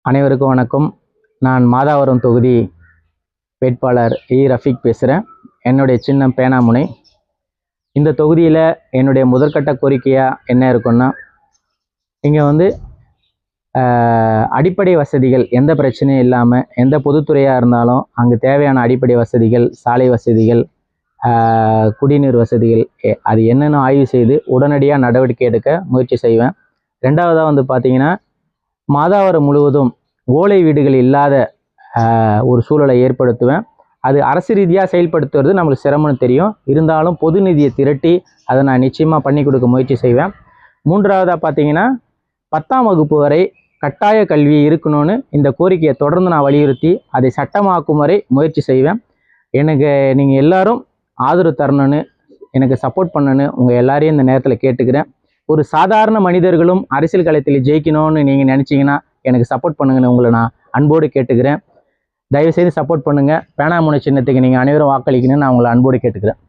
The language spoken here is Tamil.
அனைவருக்கும் வணக்கம். நான் மாதாவரம் தொகுதி வேட்பாளர் ரஃபீக் பேசுகிறேன். என்னுடைய சின்னம் பேனாமுனை. இந்த தொகுதியில் என்னுடைய முதற்கட்ட கோரிக்கையாக என்ன இருக்குன்னா, இங்கே அடிப்படை வசதிகள் எந்த பிரச்சனையும் இல்லாமல், எந்த பொதுத்துறையாக இருந்தாலும் அங்கே தேவையான அடிப்படை வசதிகள், சாலை வசதிகள், குடிநீர் வசதிகள் அது என்னென்ன ஆய்வு செய்து உடனடியாக நடவடிக்கை எடுக்க முயற்சி செய்வேன். ரெண்டாவதாக பார்த்தீங்கன்னா, மாதாவரம் முழுவதும் ஓலை வீடுகள் இல்லாத ஒரு சூழலை ஏற்படுத்துவேன். அது அரசு ரீதியாக செயல்படுத்துவது நம்மளுக்கு சிரமம்னு தெரியும். இருந்தாலும் பொது நிதியை திரட்டி அதை நான் நிச்சயமாக பண்ணி கொடுக்க முயற்சி செய்வேன். மூன்றாவதாக பார்த்தீங்கன்னா, 10ஆம் வகுப்பு வரை கட்டாய கல்வி இருக்கணும்னு இந்த கோரிக்கையை தொடர்ந்து நான் வலியுறுத்தி அதை சட்டமாக்கும் வரை முயற்சி செய்வேன். எனக்கு நீங்கள் எல்லாரும் ஆதரவு தரணும்னு, எனக்கு சப்போர்ட் பண்ணணுன்னு உங்கள் எல்லாரையும் இந்த நேரத்தில் கேட்டுக்கிறேன். ஒரு சாதாரண மனிதர்களும் அரசியல் களத்தில் ஜெயிக்கணும்னு நீங்கள் நினச்சிங்கன்னா எனக்கு சப்போர்ட் பண்ணுங்கன்னு உங்களை நான் அன்போடு கேட்டுக்கிறேன். தயவுசெய்து சப்போர்ட் பண்ணுங்கள். பேனாமுனை சின்னத்துக்கு நீங்கள் அனைவரும் வாக்களிக்கணும்னு நான் உங்களை அன்போடு கேட்டுக்கிறேன்.